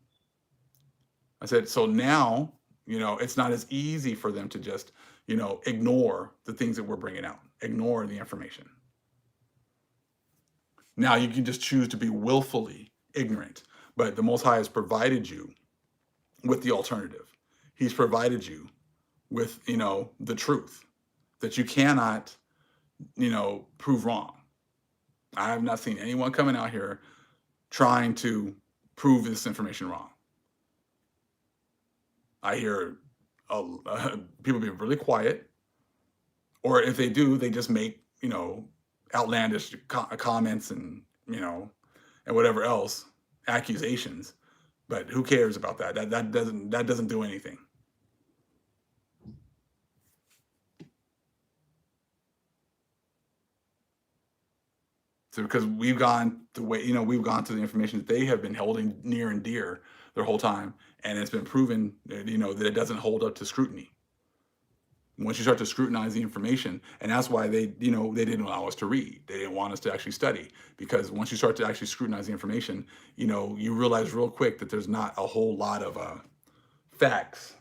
I said, so now, it's not as easy for them to just, ignore the things that we're bringing out, ignore the information. Now you can just choose to be willfully ignorant, but the Most High has provided you with the alternative. He's provided you with, the truth that you cannot, prove wrong. I have not seen anyone coming out here trying to prove this information wrong. I hear people be really quiet, or if they do, they just make, outlandish comments and, and whatever else, accusations. But who cares about that? That doesn't do anything. So because we've gone the way, we've gone to the information that they have been holding near and dear their whole time, and it's been proven, that it doesn't hold up to scrutiny. Once you start to scrutinize the information, and that's why they didn't allow us to read. They didn't want us to actually study, because once you start to actually scrutinize the information, you realize real quick that there's not a whole lot of facts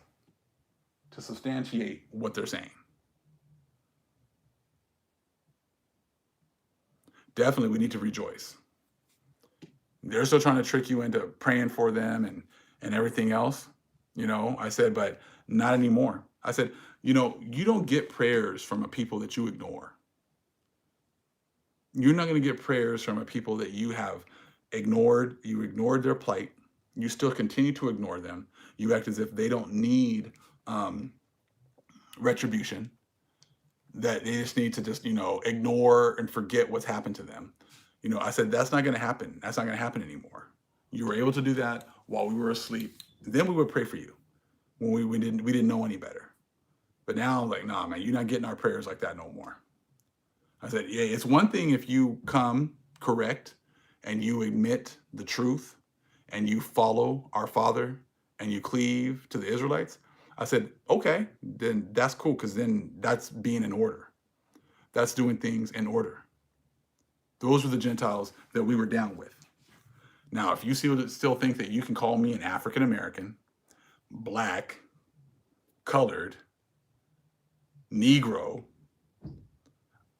to substantiate what they're saying. Definitely, we need to rejoice. They're still trying to trick you into praying for them and everything else. I said, but not anymore. I said, you don't get prayers from a people that you ignore. You're not going to get prayers from a people that you have ignored. You ignored their plight. You still continue to ignore them. You act as if they don't need retribution, that they just need to just, ignore and forget what's happened to them. I said, that's not going to happen. That's not going to happen anymore. You were able to do that while we were asleep. Then we would pray for you when we didn't know any better. But now, like, nah, man, you're not getting our prayers like that no more. I said, yeah, it's one thing if you come correct and you admit the truth and you follow our Father and you cleave to the Israelites. I said, okay, then that's cool, because then that's being in order. That's doing things in order. Those were the Gentiles that we were down with. Now, if you still think that you can call me an African American, black, colored, Negro,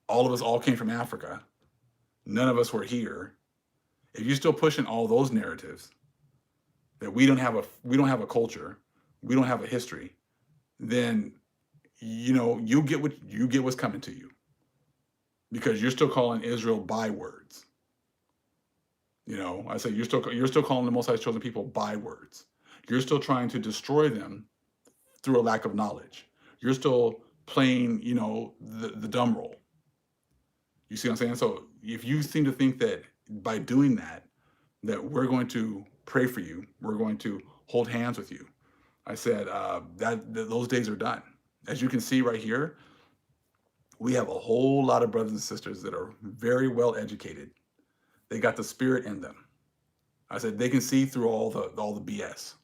all of us all came from Africa, none of us were here. If you're still pushing all those narratives that we don't have a culture, we don't have a history, then you get what's coming to you, because you're still calling Israel bywords. I say you're still calling the Most High's chosen people bywords. You're still trying to destroy them through a lack of knowledge. You're still playing, the dumb role. You see what I'm saying? So if you seem to think that by doing that we're going to pray for you, we're going to hold hands with you, I said that those days are done. As you can see right here, we have a whole lot of brothers and sisters that are very well educated. They got the spirit in them. I said they can see through all the BS.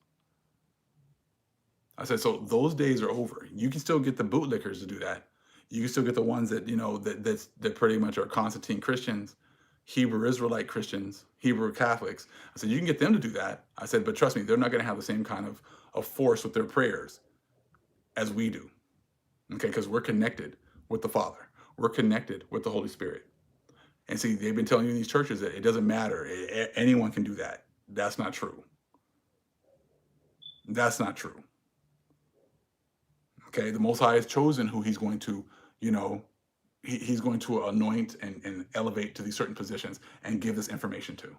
I said, so those days are over. You can still get the bootlickers to do that. You can still get the ones that that pretty much are Constantine Christians, Hebrew Israelite Christians, Hebrew Catholics. I said you can get them to do that. I said, but trust me, they're not going to have the same kind of force with their prayers as we do. Okay, because we're connected with the Father. We're connected with the Holy Spirit. And see, they've been telling you in these churches that it doesn't matter. Anyone can do that. That's not true. That's not true. Okay, the Most High has chosen who he's going to, he's going to anoint and elevate to these certain positions and give this information to.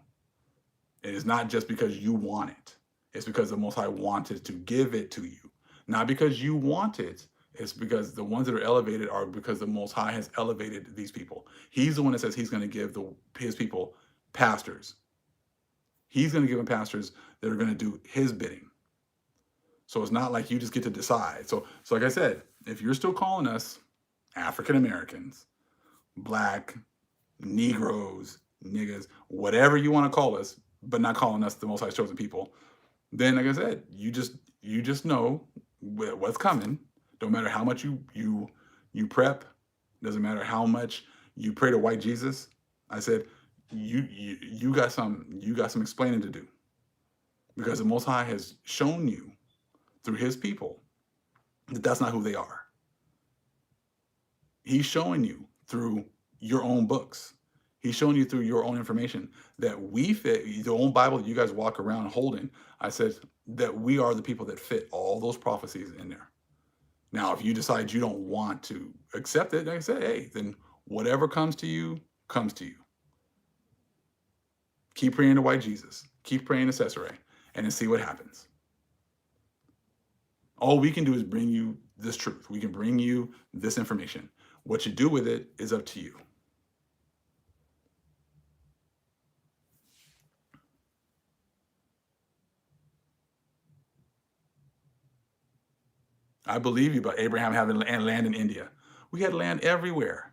It is not just because you want it. It's because the Most High wanted to give it to you. Not because you want it. It's because the ones that are elevated are because the Most High has elevated these people. He's the one that says he's going to give his people pastors. He's going to give them pastors that are going to do his bidding. So it's not like you just get to decide. So like I said, if you're still calling us African Americans, black, Negroes, niggas, whatever you want to call us, but not calling us the Most High's chosen people, then like I said, you just know what's coming. Don't matter how much you prep, doesn't matter how much you pray to white Jesus. I said you got some explaining to do, because the Most High has shown you through his people that that's not who they are. He's showing you through your own books. He's showing you through your own information that we fit the own Bible that you guys walk around holding. I said that we are the people that fit all those prophecies in there. Now, if you decide you don't want to accept it, like I said, hey, then whatever comes to you, comes to you. Keep praying to white Jesus. Keep praying to Esoteric, and then see what happens. All we can do is bring you this truth. We can bring you this information. What you do with it is up to you. I believe you about Abraham having land in India. We had land everywhere.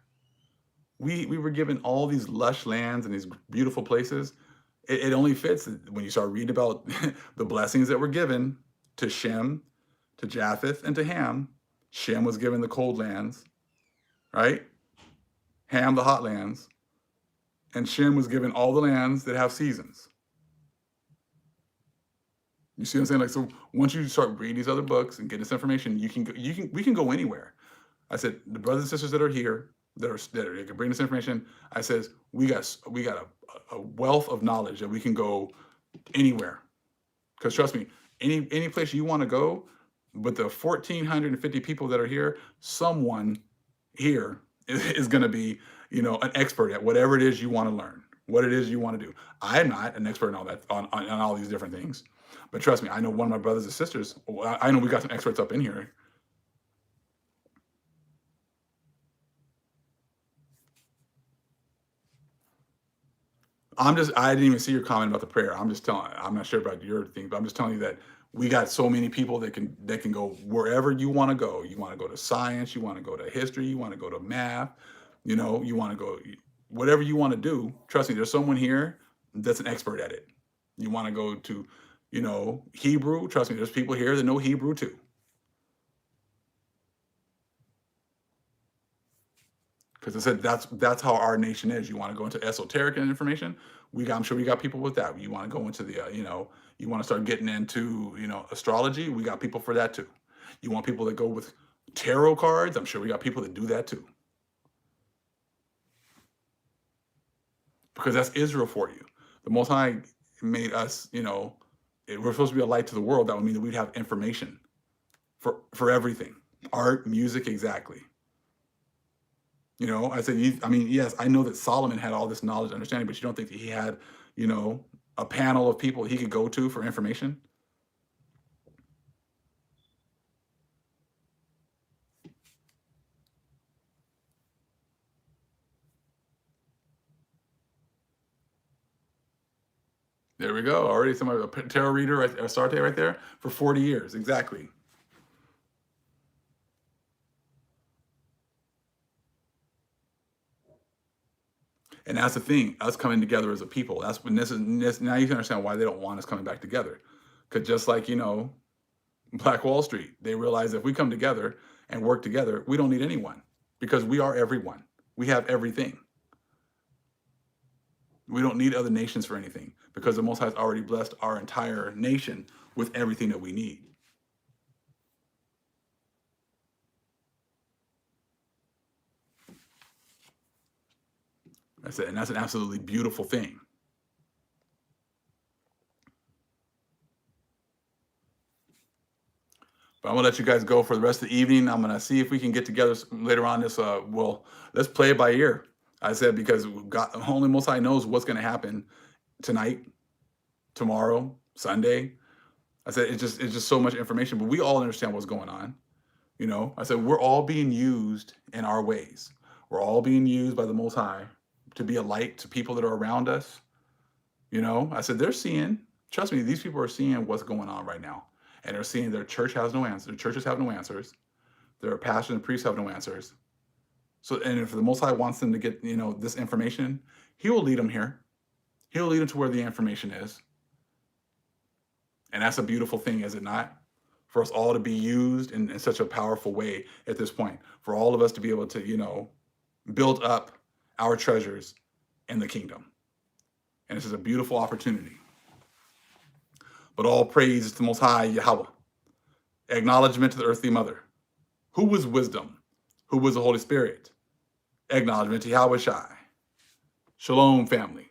We were given all these lush lands and these beautiful places. It only fits when you start reading about the blessings that were given to Shem, to Japheth, and to Ham. Shem was given the cold lands, right? Ham, the hot lands. And Shem was given all the lands that have seasons. You see what I'm saying? Like, so once you start reading these other books and get this information, we can go anywhere. I said, the brothers and sisters that are here, that can bring this information, I says, we got a wealth of knowledge that we can go anywhere. Because trust me, any place you want to go, with the 1,450 people that are here, someone here is going to be, an expert at whatever it is you want to learn, what it is you want to do. I'm not an expert in all that, on all these different things. But trust me, I know one of my brothers and sisters, I know we got some experts up in here. I didn't even see your comment about the prayer. I'm not sure about your thing, but I'm just telling you that we got so many people that can go wherever you want to go. You want to go to science, you want to go to history, you want to go to math, you want to go, whatever you want to do. Trust me, there's someone here that's an expert at it. You want to go to, Hebrew. Trust me, there's people here that know Hebrew too. Because I said that's how our nation is. You want to go into esoteric information? I'm sure we got people with that. You want to go into the you want to start getting into astrology? We got people for that too. You want people that go with tarot cards? I'm sure we got people that do that too. Because that's Israel for you. The Most High made us, we're supposed to be a light to the world. That would mean that we'd have information for everything. Art, music, exactly. I said, yes, I know that Solomon had all this knowledge and understanding, but you don't think that he had, a panel of people he could go to for information? There we go. Already somebody, a tarot reader, Astarte right there for 40 years. Exactly. And that's the thing, us coming together as a people. That's when now you can understand why they don't want us coming back together. Because just like, Black Wall Street, they realize if we come together and work together, we don't need anyone because we are everyone. We have everything. We don't need other nations for anything because the Most High has already blessed our entire nation with everything that we need. That's it. And that's an absolutely beautiful thing. But I'm gonna let you guys go for the rest of the evening. I'm gonna see if we can get together later on this. Let's play it by ear. I said because only Most High knows what's gonna happen tonight, tomorrow, Sunday. I said it's just so much information, but we all understand what's going on. I said we're all being used in our ways. We're all being used by the Most High to be a light to people that are around us. I said they're seeing. Trust me, these people are seeing what's going on right now. And they're seeing their church has no answers. Their churches have no answers. Their pastors and priests have no answers. So, and if the Most High wants them to get, this information, He will lead them here. He'll lead them to where the information is. And that's a beautiful thing, is it not? For us all to be used in such a powerful way at this point. For all of us to be able to, build up our treasures in the kingdom. And this is a beautiful opportunity. But all praise to the Most High Yahweh. Acknowledgement to the earthly mother. Who was wisdom? Who was the Holy Spirit? Acknowledgement to Yahweh Shai. Shalom, family.